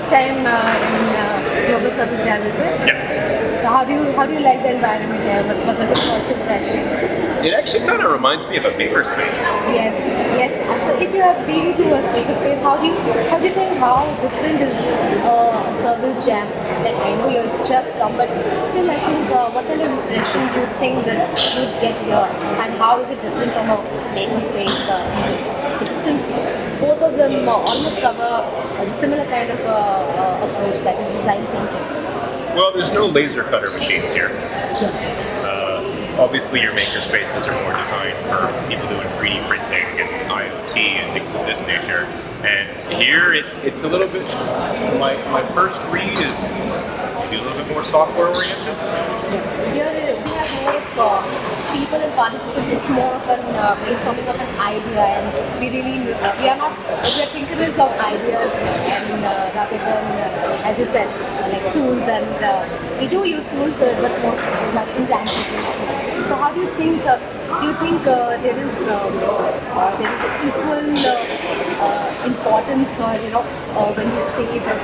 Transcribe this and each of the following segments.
first time in Global Service Jam, is it? Yeah. So how do you like the environment here? What was the first impression? It actually kind of reminds me of a makerspace. Yes, yes. So if you have been to a makerspace, how do you think how different is a service jam? That I know you're just come, but still I think what kind of impression do you think that you'd get here, and how is it different from a makerspace event? Because since both of them almost cover a similar kind of approach, that is design thinking. Well, there's no laser cutter machines here. Yes. Obviously, your maker spaces are more designed for people doing 3D printing and IoT and things of this nature. And here, it's a little bit, my first read is maybe a little bit more software oriented. Here we have more of people and participants. It's more of an brainstorming of an idea, and we are thinkers of ideas, and rather than as you said, like tools, and we do use tools, but most of these are intangible tools. So how do you think? Do you think there is equal importance, or when we say that?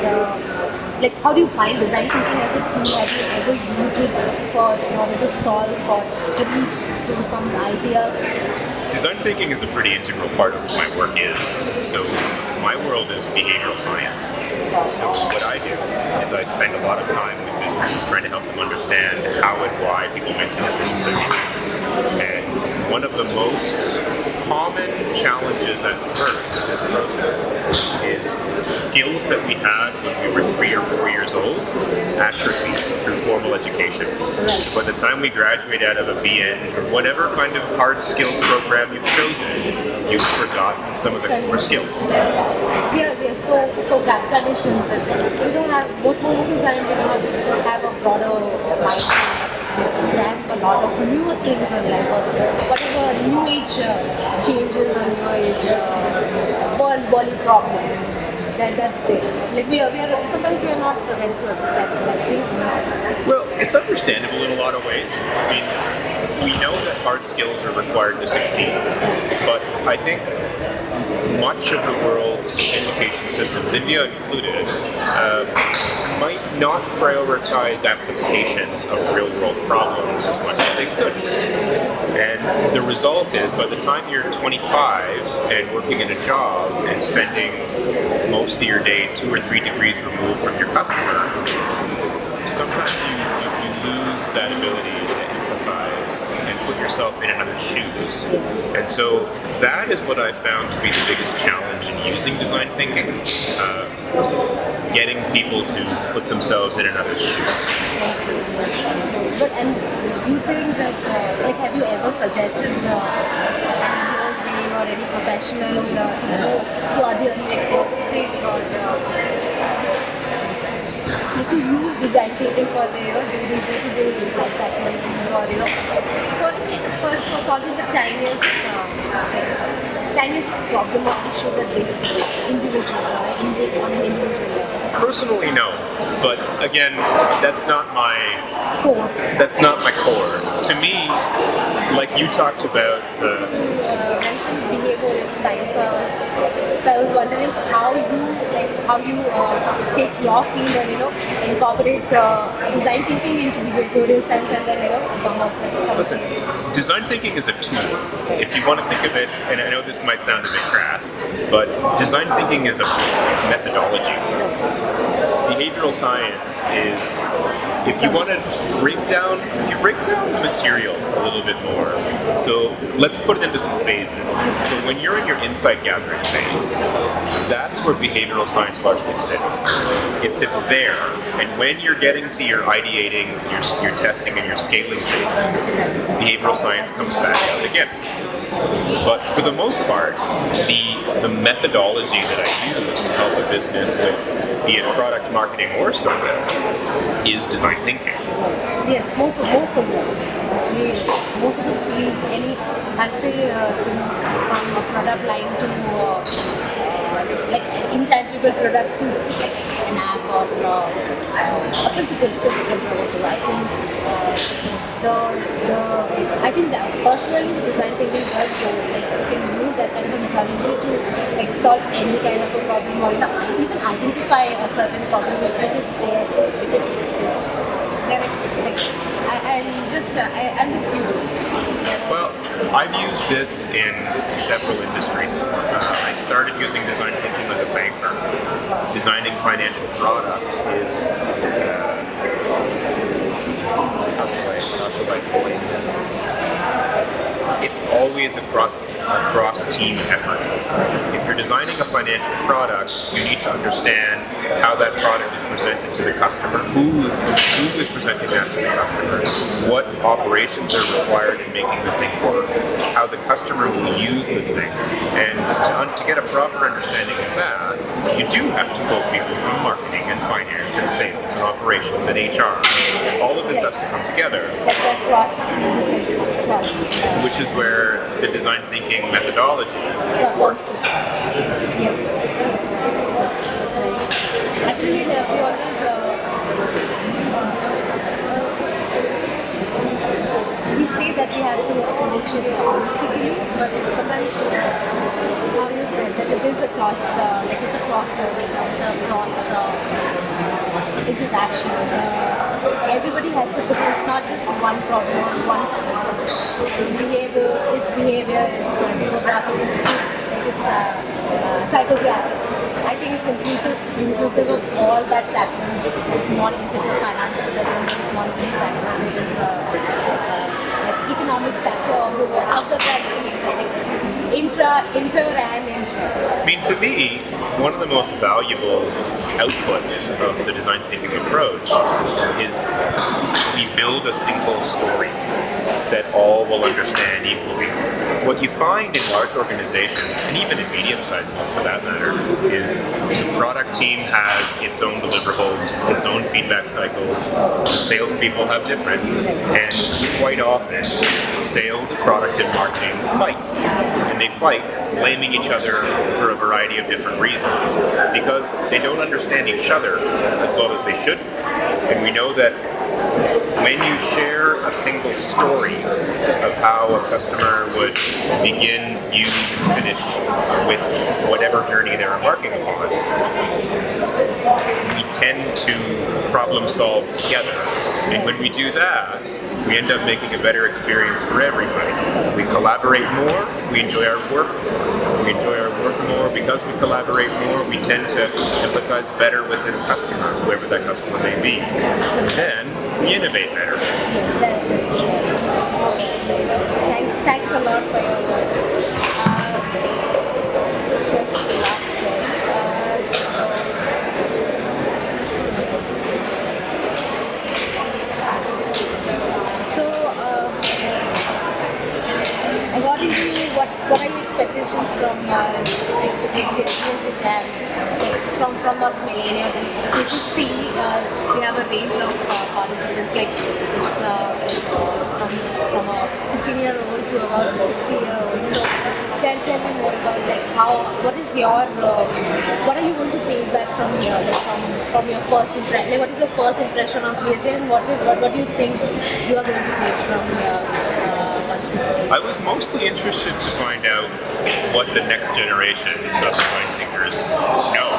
Like, how do you find design thinking as a tool? Have you ever used it for in order to solve or to reach to some idea? Design thinking is a pretty integral part of what my work is. So my world is behavioral science. So what I do is I spend a lot of time with businesses trying to help them understand how and why people make the decisions they make. And one of the most common challenges at first in this process is skills that we had when we were 3 or 4 years old atrophy through formal education. So by the time we graduate out of a BEng or whatever kind of hard skill program you've chosen, you've forgotten some of the core skills. We are so conditioned that we don't have most of the time we don't have a broader mind to grasp a lot of newer things in life, or whatever new age changes or new age world problems. That's there. Like we are sometimes we are not ready to accept that thing. Well, it's understandable in a lot of ways. I mean, we know that hard skills are required to succeed, but I think much of the world's education systems, India included, might not prioritize application of real-world problems as much as they could. And the result is, by the time you're 25 and working in a job and spending most of your day 2 or 3 degrees removed from your customer, sometimes you lose that ability to empathize and put yourself in another's shoes. And so that is what I've found to be the biggest challenge in using design thinking, getting people to put themselves in another's shoes. But and you think that like have you ever suggested or any professional to other to use design thinking for their day-to-day life activities, or for solving the tiniest problem or issue that they face individually on an individual level? Personally, no. But again, that's not my core. That's not my core. To me, like you talked about You mentioned behavioral science, so I was wondering how you take your field and incorporate design thinking into behavioral science, and then come up with something. Listen, design thinking is a tool. If you want to think of it, and I know this might sound a bit crass, but design thinking is a methodology. Behavioral science is, if you break down the material a little bit more. So let's put it into some phases. So when you're in your insight gathering phase, that's where behavioral science largely sits. It sits there, and when you're getting to your ideating, your testing, and your scaling phases, behavioral science comes back out again. But for the most part, the methodology that I use to help a business with, be it product marketing or service, is design thinking. Yes, most of them. Actually, most of the fields, I'd say from a product line to like intangible product to like an app or a physical product. I think I think that personal design thinking does go like you can use that kind of methodology to like solve any kind of a problem or even identify a certain problem if it is there, if it exists. I'm just curious. Well, I've used this in several industries. I started using design thinking as a banker. Designing financial product is how shall I explain this? It's always a cross team effort. If you're designing a financial product, you need to understand how that product is presented to the customer, who is presenting that to the customer, what operations are required in making the thing work, how the customer will use the thing. And to get a proper understanding of that, you do have to pull people from marketing and finance and sales and operations and HR. All of this has to come together. That's where cross teams and cross. Which is where the design thinking methodology works. Yes. That's right. Actually, we always we say that we have to approach it holistically, but sometimes it's how you said that it is a cross, like it's a cross learning, it's a cross interaction. Everybody has to put in. It's not just one problem or one. It's behavior, it's demographics, it's psychographics. I think it's inclusive of all that factors. Not if it's a finance product, it's monetary factor, it is economic factor of the inter and intra. I mean, to me, one of the most valuable outputs of the design thinking approach is we build a single story that all will understand equally. What you find in large organizations, and even in medium-sized ones for that matter, is the product team has its own deliverables, its own feedback cycles. The salespeople have different, and quite often, sales, product, and marketing fight. And they fight blaming each other for a variety of different reasons because they don't understand each other as well as they should. And we know that when you share a single story of how a customer would begin, use, and finish with whatever journey they're embarking upon, we tend to problem solve together. And when we do that, we end up making a better experience for everybody. We collaborate more, we enjoy our work. We enjoy our work more because we collaborate more. We tend to empathize better with this customer, whoever that customer may be. And then we innovate better. Yes, thanks a lot for your words. Just last word. According to you, what are your expectations from the GSD Jam, from us millennial? If you see, we have a range of participants, like it's from a 16-year-old to about 60-year-old. So tell me more about like what are you going to take back from here, like from your first impression? Like, what is your first impression of GSD, and what do you think you are going to take from here? I was mostly interested to find out what the next generation of design thinkers know.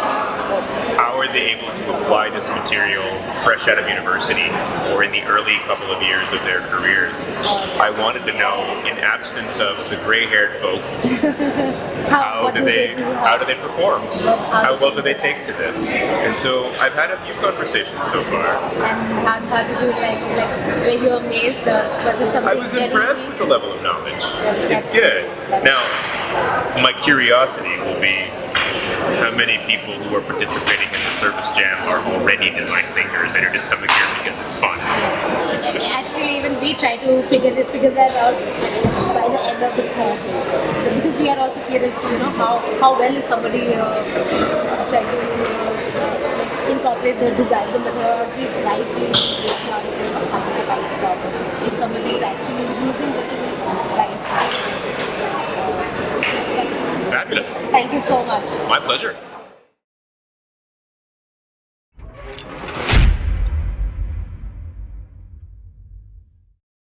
How are they able to apply this material fresh out of university or in the early couple of years of their careers? I wanted to know, in absence of the gray-haired folk, how do they perform? How well do they take to this? And so I've had a few conversations so far. And how did you were you amazed? Was it something? I was impressed with the level of knowledge. It's good. Now, my curiosity will be how many people who are participating in the service jam are already design thinkers and are just coming here because it's fun. Actually, even we try to figure that out by the end of the term, because we are also curious, how well is somebody trying to incorporate the design, the methodology rightly, if somebody is actually using the tool right. Fabulous. Thank you so much. My pleasure.